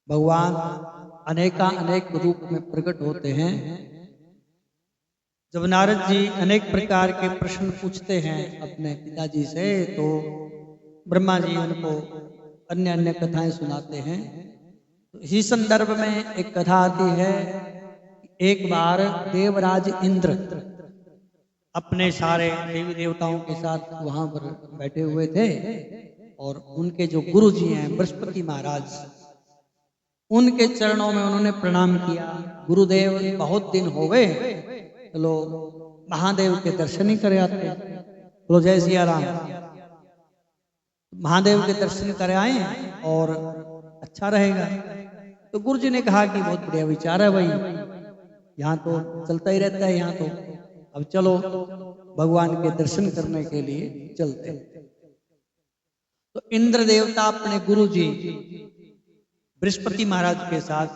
भगवान अनेक रूप में प्रकट होते हैं। जब नारद जी अनेक प्रकार के प्रश्न पूछते हैं अपने पिताजी से, तो ब्रह्मा जी उनको अन्य अन्य कथाएं सुनाते हैं। तो इसी संदर्भ में एक कथा आती है। एक बार देवराज इंद्र अपने सारे देवी देवताओं के साथ वहां पर बैठे हुए थे, और उनके जो गुरु जी हैं बृहस्पति महाराज, उनके चरणों में उन्होंने प्रणाम किया। गुरुदेव, बहुत दिन हो गए, चलो महादेव के दर्शन ही करे आते हैं। बोलो जय सिया राम। महादेव के दर्शन करे आए और अच्छा रहेगा। तो गुरु जी ने कहा कि बहुत बढ़िया विचार है भाई, यहाँ तो चलता ही रहता है, यहाँ तो अब चलो भगवान के दर्शन करने के लिए चलते। तो इंद्र देवता अपने गुरु जी बृहस्पति महाराज के साथ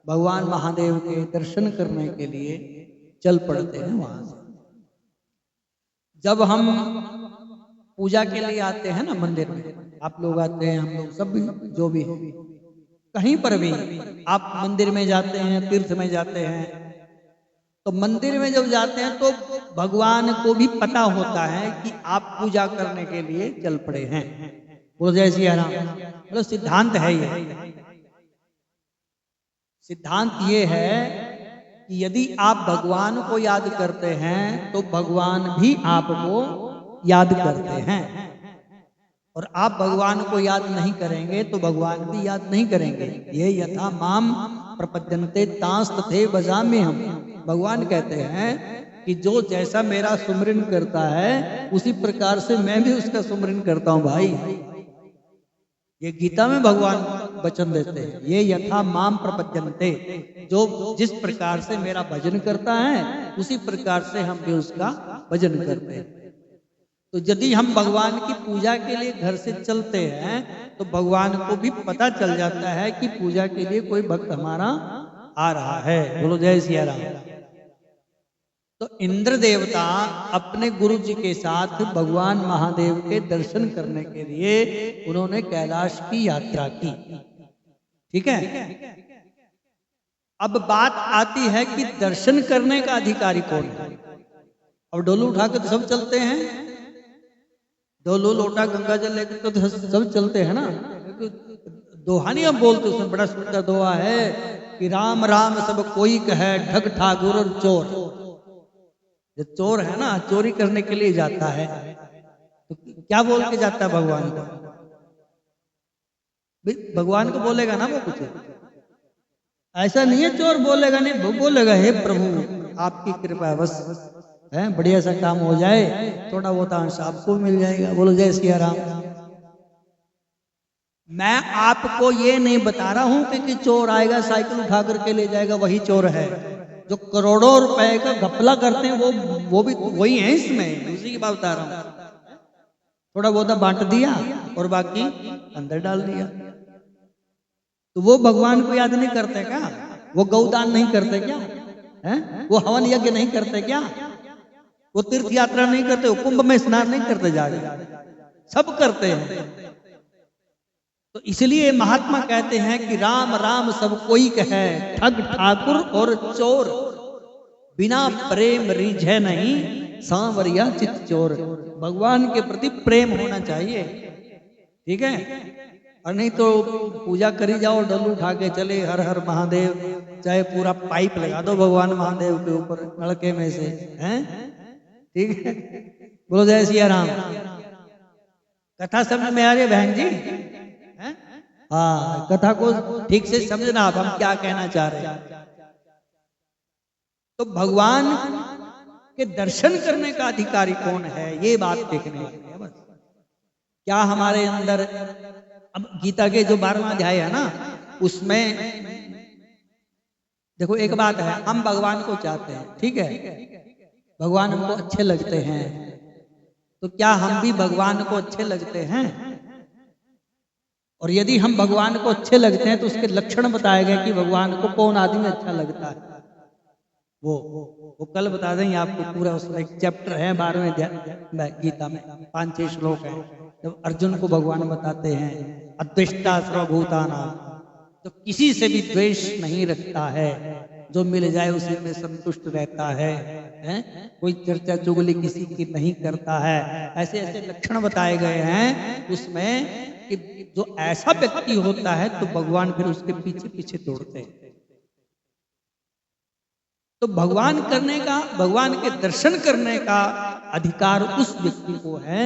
भगवान महादेव के दर्शन करने के लिए चल पड़ते हैं वहां से। जब हम पूजा के लिए आते हैं ना मंदिर में, आप लोग आते हैं, हम लोग सब भी, जो भी है, कहीं पर भी आप मंदिर में जाते हैं, तीर्थ में जाते हैं, तो मंदिर में जब जाते हैं तो भगवान को भी पता होता है कि आप पूजा करने के लिए चल पड़े हैं। बोलो जय सिया राम। मतलब सिद्धांत है ये, सिद्धांत ये है कि यदि आप भगवान को याद करते हैं तो भगवान भी आपको याद करते हैं, और आप भगवान को याद नहीं करेंगे तो भगवान भी याद नहीं करेंगे। ये यथा माम प्रपद्यन्ते तांस तथे भजामि हम। भगवान कहते हैं कि जो जैसा मेरा सुमरन करता है उसी प्रकार से मैं भी उसका सुमरन करता हूं भाई। ये गीता में भगवान वचन देते हैं, ये यथा माम प्रपद्यन्ते, जो जिस प्रकार से मेरा भजन करता है उसी प्रकार से हम भी उसका भजन करते हैं। तो यदि हम भगवान की पूजा के लिए घर से चलते हैं तो भगवान को भी पता चल जाता है कि पूजा के लिए कोई भक्त हमारा आ रहा है। बोलो जय सिया राम। तो इंद्र देवता अपने गुरु जी के साथ भगवान महादेव के दर्शन करने के लिए उन्होंने कैलाश की यात्रा की। ठीक है, अब बात आती है कि दर्शन करने का अधिकारी कौन है। अब डोलू उठा के तो सब चलते हैं, डोलू लोटा गंगा जल लेकर तो सब चलते हैं ना। दोहा नहीं हम बोलते, उसमें बड़ा सुंदर दोहा है कि राम राम सब कोई कहे, ठग ठाकुर और चोर। जो चोर है ना, चोरी करने के लिए जाता है तो क्या बोल के जाता है भगवान को? भगवान को बोलेगा ना वो कुछ? ऐसा नहीं है चोर बोलेगा नहीं, वो बोलेगा हे प्रभु आपकी कृपा है, बस है बढ़िया सा काम हो जाए, थोड़ा बहुत अंश आपको मिल जाएगा। बोलो जय सिया राम। मैं आपको ये नहीं बता रहा हूं कि चोर आएगा साइकिल उठा करके ले जाएगा वही चोर है। जो करोड़ों रुपए का घपला करते हैं वो भी वही है इसमें, उसी की बात बता रहा हूं। थोड़ा बहुत बांट दिया और बाकी अंदर डाल दिया। तो वो भगवान को याद नहीं करते क्या? वो गौदान नहीं करते क्या? है? वो हवन यज्ञ नहीं करते क्या? वो तीर्थ यात्रा नहीं करते? वो कुंभ में स्नान नहीं करते? जाके सब करते हैं। तो इसलिए महात्मा कहते हैं कि राम राम सब कोई कहे, ठग ठाकुर और चोर, बिना प्रेम रीझे नहीं सांवरिया चित चोर। भगवान के प्रति प्रेम होना चाहिए, ठीक है? और नहीं तो पूजा करी जाओ, डल्लू उठा के चले हर हर महादेव, चाहे पूरा पाइप लगा दो भगवान महादेव के ऊपर नलके में से, हैं? ठीक है? बोलो जय सिया राम। कथा समझ में आ रही है बहन जी? हाँ, कथा को ठीक से समझना आप, हम क्या कहना चाह रहे हैं। तो भगवान के दर्शन करने का अधिकारी कौन है, ये बात देखने की है बस। क्या हमारे अंदर, अब गीता के जो 12वां अध्याय है ना, उसमें देखो एक बात है, हम भगवान को चाहते हैं, ठीक है, भगवान हमको अच्छे लगते हैं, तो क्या हम भी भगवान को अच्छे लगते हैं? और यदि हम भगवान को अच्छे लगते हैं तो उसके लक्षण बताए गए कि भगवान को कौन आदमी अच्छा लगता है। वो कल बता देंगे आपको, पूरा उसमें एक चैप्टर है 12वें गीता में, 5-6 श्लोक है। जब अर्जुन को भगवान बताते हैं अद्वेष्टा सर्वभूतानां, जो किसी से भी द्वेष नहीं रखता है, जो मिल जाए उसी में संतुष्ट रहता है, हैं? कोई चर्चा चुगली किसी की नहीं करता है। ऐसे ऐसे लक्षण बताए गए हैं उसमें कि जो ऐसा व्यक्ति होता है तो भगवान फिर उसके पीछे पीछे दौड़ते हैं। तो भगवान करने का, भगवान के दर्शन करने का अधिकार उस व्यक्ति को है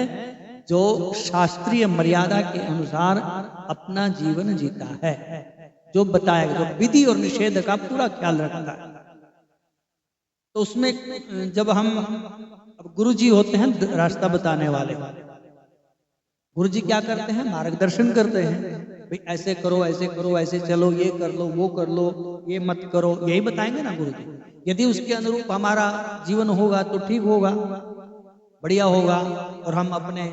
जो शास्त्रीय मर्यादा के अनुसार अपना जीवन जीता है, जो बताएगा, जो विधि और निषेध का पूरा ख्याल रखता है। तो उसमें जब हम, अब गुरु जी होते हैं रास्ता बताने वाले, गुरु जी क्या करते हैं, मार्गदर्शन करते हैं, भाई ऐसे करो, ऐसे करो, ऐसे चलो, ये कर लो, वो कर लो, ये मत करो, यही बताएंगे ना गुरु जी। यदि उसके अनुरूप हमारा जीवन होगा तो ठीक होगा, बढ़िया होगा, और हम अपने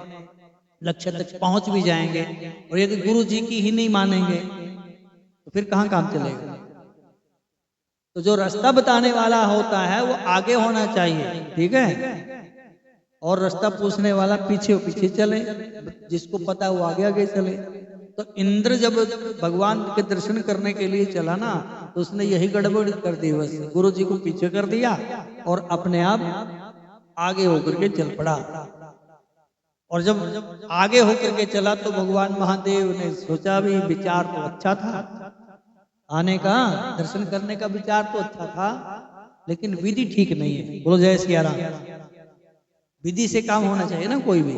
लक्ष्य तक पहुंच भी जाएंगे। और यदि गुरु जी की ही नहीं मानेंगे तो फिर कहाँ काम चलेगा। तो जो रास्ता बताने वाला होता है वो आगे होना चाहिए, ठीक है, और रास्ता पूछने वाला पीछे पीछे चले, जिसको पता वो आगे आगे चले। तो इंद्र जब भगवान के दर्शन करने के लिए चला ना, तो उसने यही गड़बड़ कर दी, बस गुरु जी को पीछे कर दिया और अपने आप आगे होकर के चल पड़ा। और जब आगे होकर के चला तो भगवान महादेव ने सोचा भी विचार तो अच्छा था, आने का, दर्शन करने का विचार तो अच्छा था, लेकिन विधि ठीक नहीं है। बोलो जय सिया राम। विधि से काम होना चाहिए ना कोई भी।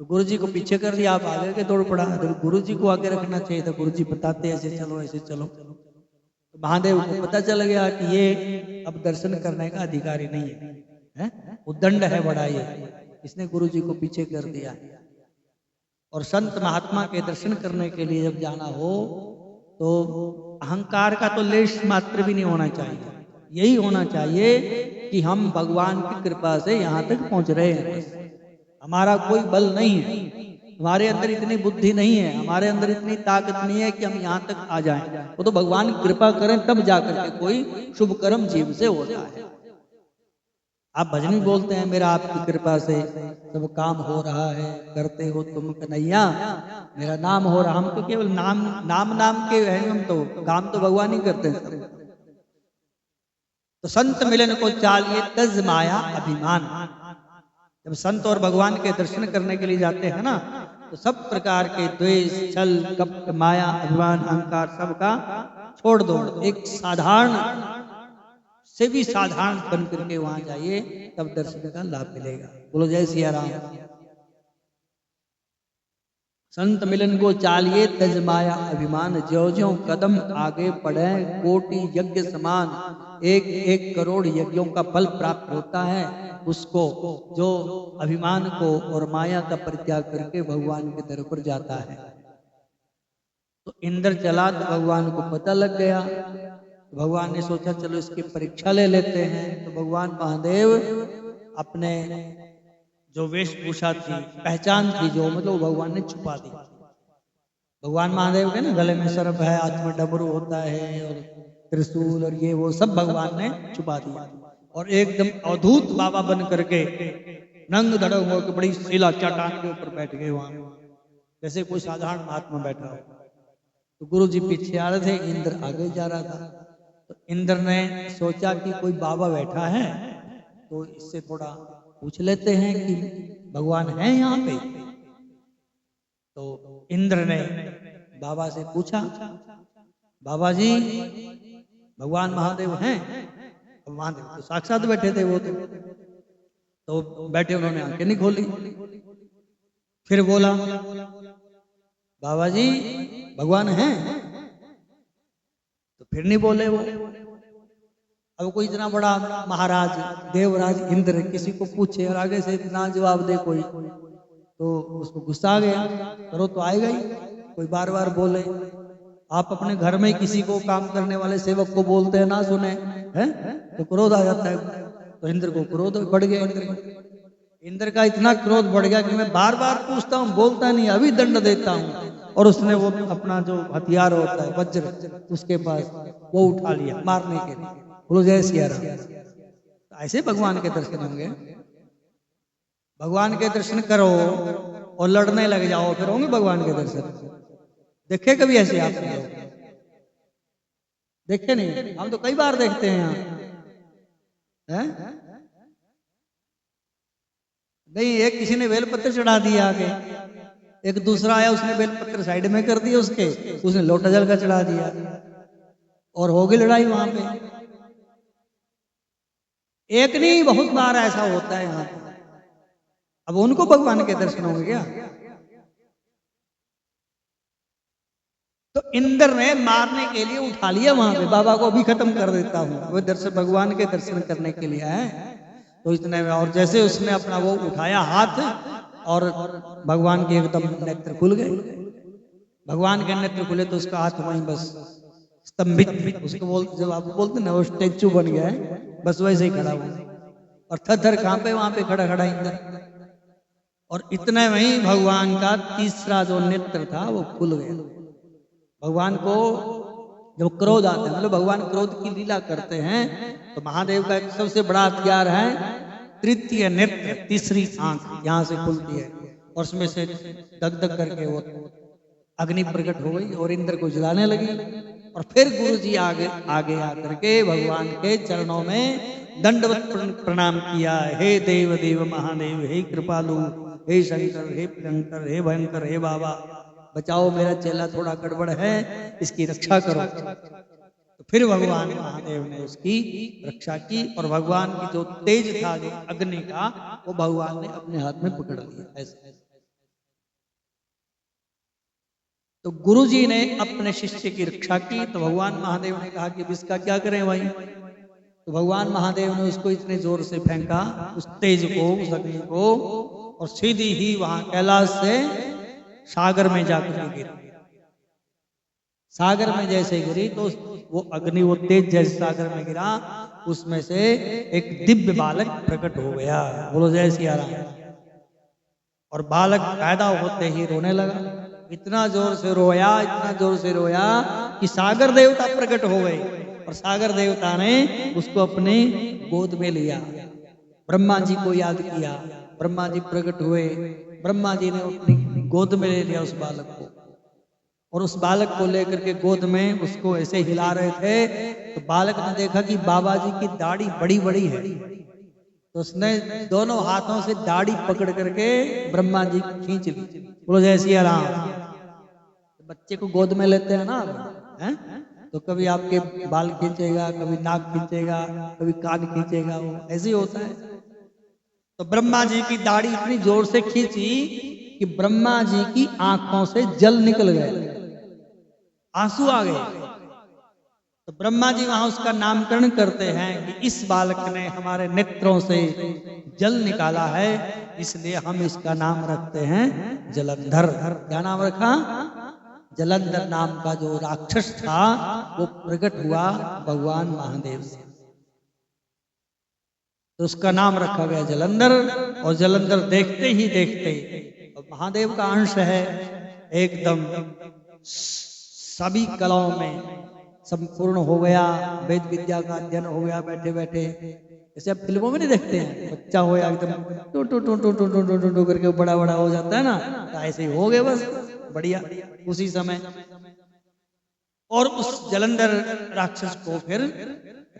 तो गुरु जी को पीछे कर दिया, आप आगे के दौड़ पड़ा। तो गुरु जी को आगे रखना चाहिए था, गुरु जी बताते ऐसे चलो, ऐसे चलो। तो महादेव को पता चल गया कि ये अब दर्शन करने का अधिकारी नहीं है, उद्दंड है बड़ा ये, इसने गुरु जी को पीछे कर दिया। और संत महात्मा के दर्शन करने के लिए जब जाना हो तो अहंकार का तो लेश मात्र भी नहीं होना चाहिए। यही होना चाहिए कि हम भगवान की कृपा से यहाँ तक पहुंच रहे हैं, हमारा कोई बल नहीं है, हमारे अंदर इतनी बुद्धि नहीं है, हमारे अंदर इतनी ताकत नहीं है कि हम यहाँ तक आ जाएं। वो तो भगवान कृपा करें तब जाकर के कोई शुभ कर्म जीव से होता है। आप भजन भी बोलते हैं, मेरा आपकी कृपा से सब काम हो रहा है, करते हो तुम कन्हैया, मेरा नाम हो रहा। हम तो केवल नाम के हैं, हम तो काम तो भगवान ही करते हैं। तो संत मिलन को चालिए तज माया अभिमान। जब संत और भगवान के दर्शन करने के लिए जाते हैं ना, तो सब प्रकार के द्वेष, छल, कपट, माया, अभिमान, अहंकार सबका छोड़ दो। एक साधारण से भी साधारण बन करके वहां जाइए, तब दर्शन का लाभ मिलेगा। बोलो जय सिया राम। संत मिलन को चालिए तज माया अभिमान, ज्यों ज्यों कदम आगे बढ़े कोटि यज्ञ समान। एक एक करोड़ यज्ञों का फल प्राप्त होता है उसको जो अभिमान को और माया का परित्याग करके भगवान के दर पर जाता है। तो इंद्र चला तो भगवान को पता लग गया। भगवान ने सोचा चलो इसकी परीक्षा ले लेते हैं। तो भगवान महादेव अपने जो वेशभूषा थी, पहचान थी जो, मतलब भगवान ने छुपा दी। भगवान महादेव के ना गले में सर्प है, हाथ में डमरू होता है और त्रिशूल और ये वो सब भगवान ने छुपा दिया। और एकदम अद्भुत बाबा बन करके नंग धड़क होकर बड़ी शिला चट्टान के ऊपर बैठ गए वहां, जैसे कोई साधारण महात्मा बैठा हो। तो गुरु जी पीछे आ रहे थे, इंद्र आगे जा रहा था। तो इंद्र ने सोचा कि कोई बाबा बैठा है तो इससे थोड़ा पूछ लेते हैं कि भगवान है यहाँ पे। तो इंद्र ने बाबा से पूछा, बाबा जी भगवान महादेव हैं? महादेव तो साक्षात बैठे थे वो तो बैठे, उन्होंने आंखें नहीं खोली। फिर बोला, बाबा जी भगवान हैं? तो फिर नहीं बोले वो। अब कोई इतना बड़ा महाराज देवराज इंद्र किसी को पूछे और आगे से इतना जवाब दे कोई, तो उसको गुस्सा आ गया। करो तो आएगा ही, कोई बार बार बोले। आप अपने घर में किसी को काम करने वाले सेवक को बोलते हैं ना सुने हैं तो क्रोध आ जाता है। तो इंद्र को क्रोध बढ़ गया। इंद्र का इतना क्रोध बढ़ गया कि मैं बार बार पूछता हूँ, बोलता नहीं, अभी दंड देता हूँ। और उसने वो अपना जो हथियार होता है वज्र उसके पास वो उठा लिया मारने के लिए। बोलो जय सिया राम। ऐसे भगवान के दर्शन होंगे। भगवान के दर्शन करो और लड़ने लग जाओ, फिर होंगे भगवान के दर्शन। देखे कभी ऐसे आपने? देखे नहीं? हम तो कई बार देखते हैं यहाँ हैं? नहीं, एक किसी ने बेलपत्र चढ़ा दिया आगे, एक दूसरा आया उसने बेलपत्र साइड में कर दिया उसके, उसने लोटा जल का चढ़ा दिया और हो गई लड़ाई वहां पे। एक नहीं बहुत बार ऐसा होता है यहाँ पे। अब उनको भगवान के दर्शन होंगे क्या? तो इंद्र ने मारने के लिए उठा लिया वहां पे, बाबा को भी खत्म कर देता हूँ, वो दर्शन भगवान के दर्शन करने के लिए है। तो इतने में और जैसे उसने अपना वो उठाया हाथ और भगवान के एकदम नेत्र खुल गए। भगवान के नेत्र खुले तो उसका हाथ वहीं बस स्तंभित, उसको जब आप बोलते ना वो स्टेचू बन गया है, बस वैसे ही खड़ा हुआ और थर थर कांपे वहां पे खड़ा खड़ा इंद्र। और इतने में ही भगवान का तीसरा जो नेत्र था वो खुल गया। भगवान को जब क्रोध आता है, मतलब भगवान क्रोध की लीला करते हैं, तो महादेव का एक सबसे बड़ा हथियार है तृतीय नेत्र, तीसरी आंख यहां से खुलती है और उसमें से दग दग करके वो अग्नि प्रकट हो गई और इंद्र को जलाने लगी। और फिर गुरु जी आगे आगे आकर के भगवान के चरणों में दंडवत प्रणाम किया। हे देव देव महादेव, हे कृपालु, हे शंकर, हे प्रियंकर, हे भयंकर, हे बाबा बचाओ, मेरा चेला थोड़ा गड़बड़ है, इसकी रक्षा करो। तो फिर भगवान महादेव ने उसकी रक्षा की और भगवान की जो तेज था जो अग्नि का, वो भगवान ने अपने हाथ में पकड़ लिया ऐसे। तो गुरु जी ने अपने शिष्य की रक्षा की। तो भगवान महादेव ने कहा कि अब इसका क्या करें भाई? तो भगवान महादेव ने उसको इतने जोर से फेंका उस तेज को, उस अग्नि को, और सीधी ही वहां कैलाश से सागर में जाकर गिरी। सागर में जैसे गिरी तो वो अग्नि, वो तेज जैसे सागर में गिरा, उसमें से एक दिव्य बालक प्रकट हो गया। बोलो जय सिया राम। और बालक पैदा होते ही रोने लगा, इतना जोर से रोया, इतना जोर से रोया कि सागर देवता प्रकट हो गए और सागर देवता ने उसको अपने गोद में लिया। ब्रह्मा जी को याद किया, ब्रह्मा जी प्रकट हुए, ब्रह्मा जी ने अपनी गोद में ले लिया उस बालक को और उस बालक को लेकर के गोद में उसको ऐसे हिला रहे थे। तो बालक ने देखा कि बाबा जी की दाढ़ी बड़ी बड़ी है, तो उसने दोनों हाथों से दाढ़ी पकड़ करके ब्रह्मा जी खींच ली। बोलो जय सिया राम। बच्चे को गोद में लेते हैं ना हैं? तो कभी आपके बाल खींचेगा, कभी नाक खींचेगा, कभी कान खींचेगा, वो ऐसे ही होता है। तो ब्रह्मा जी की दाढ़ी इतनी जोर से खींची कि ब्रह्मा जी की आंखों से जल निकल गए, आंसू आ गए। तो ब्रह्मा जी वहां उसका नामकरण करते हैं कि इस बालक ने हमारे नेत्रों से जल निकाला है, इसलिए हम इसका नाम रखते हैं जलंधर। क्या नाम रखा? जलंधर नाम का जो राक्षस था वो प्रकट हुआ भगवान महादेव से, तो उसका नाम रखा गया जलंधर। और जलंधर देखते ही देखते महादेव का अंश है, एकदम सभी कलाओं में संपूर्ण हो गया, वेद विद्या का अध्ययन हो गया बैठे बैठे। जैसे आप फिल्मों में नहीं देखते हैं, बच्चा हो या एकदम टू टू टू टू टू टू टू टू करके बड़ा बड़ा हो जाता है ना, तो ऐसे ही हो गए बस बढ़िया उसी समय। और उस जलंधर राक्षस को फिर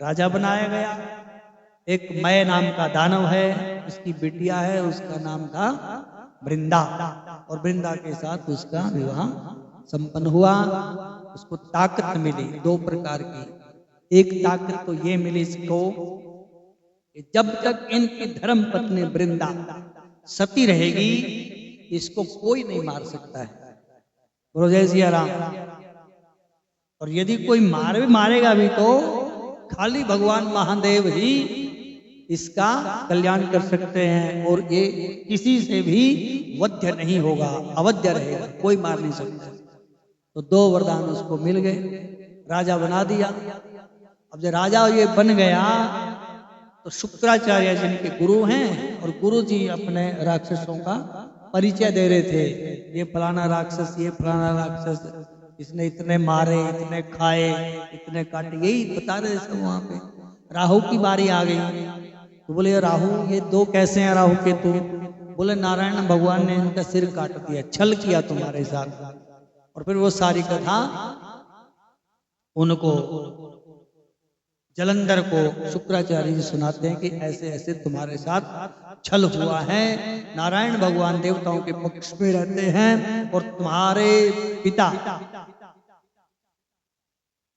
राजा बनाया गया। एक मय नाम का दानव है, उसकी बिटिया है, उसका नाम था वृंदा, और वृंदा के साथ उसका विवाह संपन्न हुआ। उसको ताकत मिली दो प्रकार की। एक ताकत तो ये मिली इसको कि जब तक इनकी धर्म पत्नी वृंदा सती रहेगी, इसको कोई नहीं मार सकता है। बोलो जय सिया राम। और यदि कोई मारेगा भी तो खाली भगवान महादेव ही इसका कल्याण कर सकते हैं, और ये किसी से भी वध्य नहीं होगा, अवध्य रहेगा, कोई मार नहीं सकता। तो दो वरदान उसको मिल गए, राजा बना दिया। अब जब राजा ये बन गया तो शुक्राचार्य जिनके गुरु हैं, और गुरु जी अपने राक्षसों का परिचय दे रहे थे, ये फलाना राक्षस, ये फलाना राक्षस, इसने इतने मारे, इतने खाए, इतने काटे, यही बता रहे सब वहां पे। राहु की बारी आ गई, तो बोले राहु ये दो कैसे हैं राहु केतु? बोले नारायण भगवान ने इनका सिर काट दिया, छल किया तुम्हारे साथ। और फिर वो सारी कथा उनको जलंधर को शुक्राचार्य जी सुनाते हैं कि ऐसे ऐसे तुम्हारे साथ छल हुआ है। नारायण भगवान देवताओं के पक्ष में रहते हैं और तुम्हारे पिता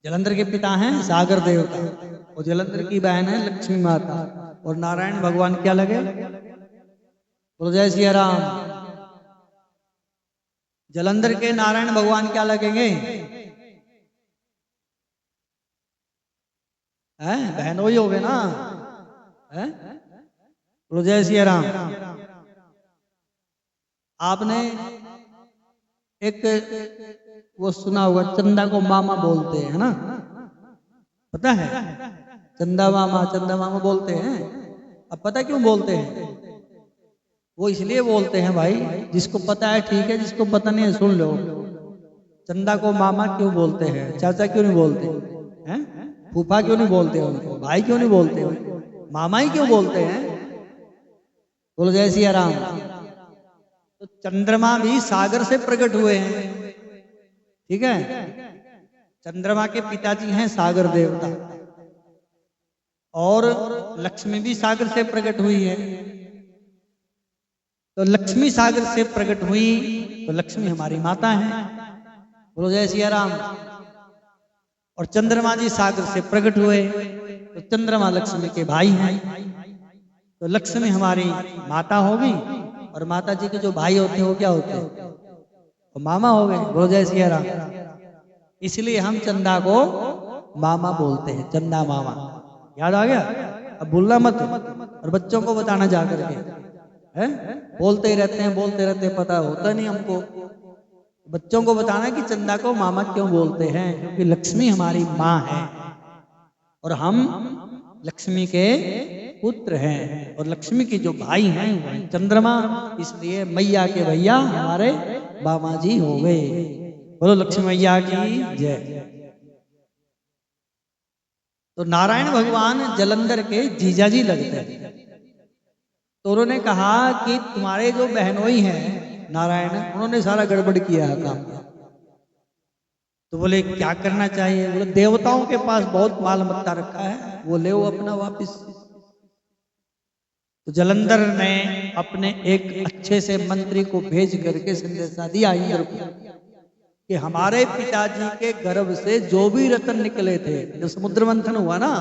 जलंधर के पिता हैं सागर देवता और जलंधर की बहन है लक्ष्मी माता और नारायण भगवान क्या लगे? बोलो जय सिया राम। जलंधर के नारायण भगवान क्या लगेंगे? हैं? बहन वही हो गए ना? हैं? बोलो जय सिया राम। आपने एक वो सुना होगा, चंदा को मामा बोलते हैं, है ना? पता है? चंदा मामा बोलते हैं। अब पता क्यों बोलते हैं? वो इसलिए बोलते हैं भाई, जिसको पता है ठीक है, जिसको पता नहीं है सुन लो। चंदा को मामा क्यों बोलते हैं? चाचा क्यों नहीं बोलते हैं? फूफा क्यों नहीं बोलते उनको? भाई क्यों नहीं बोलते उनको? मामा ही क्यों बोलते हैं? बोलो जय सिया राम। तो चंद्रमा भी सागर से प्रकट हुए हैं, ठीक है? चंद्रमा के पिताजी हैं सागर देवता और लक्ष्मी भी सागर से प्रकट हुई है। तो लक्ष्मी सागर से प्रकट हुई तो लक्ष्मी हमारी माता है। बोलो जय सिया राम। और चंद्रमा जी सागर से प्रकट हुए तो चंद्रमा लक्ष्मी के भाई हैं। तो लक्ष्मी हमारी माता होगी और माता जी के जो भाई होते हैं वो क्या होते हैं? तो मामा हो गए। बोलो जय सिया राम। इसलिए हम चंदा को मामा बोलते हैं, चंदा मामा। याद आ गया? अब भूलना मत और बच्चों को बताना जा करके, है? बोलते ही रहते हैं, पता होता नहीं हमको। बच्चों को बताना कि चंदा को मामा क्यों बोलते हैं, क्योंकि लक्ष्मी हमारी माँ है और हम लक्ष्मी के पुत्र हैं और लक्ष्मी के जो भाई हैं वो चंद्रमा, इसलिए मैया के भैया हमारे मामा जी हो गए। बोलो लक्ष्मी मैया की जय। तो नारायण भगवान जलंधर के जीजाजी लगते हैं। तो उन्होंने कहा कि तुम्हारे जो बहनोई हैं नारायण, उन्होंने सारा गड़बड़ किया है काम। तो बोले क्या करना चाहिए? बोले देवताओं के पास बहुत माल मत्ता रखा है, वो ले वो अपना वापिस। तो जलंधर ने अपने एक अच्छे से मंत्री को भेज करके संदेशा दिया इंद्र को कि हमारे पिताजी के गर्भ से जो भी रत्न निकले थे, जो समुद्र मंथन हुआ ना,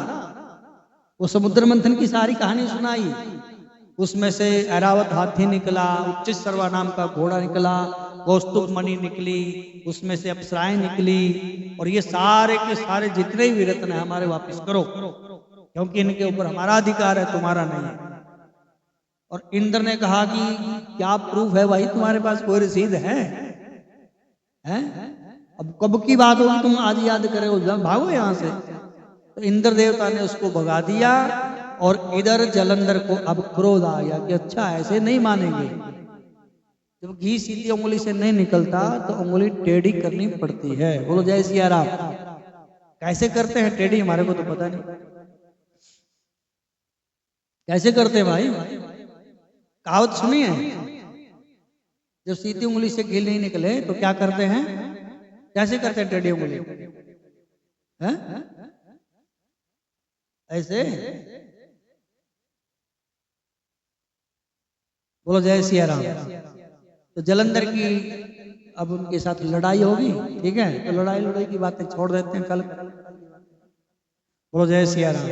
वो समुद्र मंथन की सारी कहानी सुनाई। उसमें से ऐरावत हाथी निकला, उच्चित सर्वा नाम का घोड़ा निकला, कौस्तुभ मणि निकली, उसमें से अप्सराएं निकली और ये सारे के सारे जितने भी रत्न है हमारे वापस करो, क्योंकि इनके ऊपर हमारा अधिकार है, तुम्हारा नहीं है। और इंद्र ने कहा कि क्या प्रूफ है भाई, तुम्हारे पास कोई रसीद है? अब कब की बात होगी, तुम आज याद करे हो, भागो यहां से। तो इंद्र देवता ने उसको भगा दिया और इधर जलंधर को अब क्रोध आ गया कि अच्छा ऐसे नहीं मानेंगे। जब घी सीधी उंगली से नहीं निकलता तो उंगली टेढ़ी करनी पड़ती है। बोलो जय सिया राम। कैसे करते हैं टेढ़ी, हमारे को तो पता नहीं कैसे करते हैं भाई। कहावत सुनी है, जब सीधी उंगली से घी नहीं निकले तो क्या करते हैं? कैसे करते हैं टेढ़ी उंगली? है ऐसे। बोलो जय सिया राम। तो जलंधर की अब उनके साथ लड़ाई होगी, ठीक है? तो लड़ाई की बातें छोड़ देते हैं कल। बोलो जय सिया राम।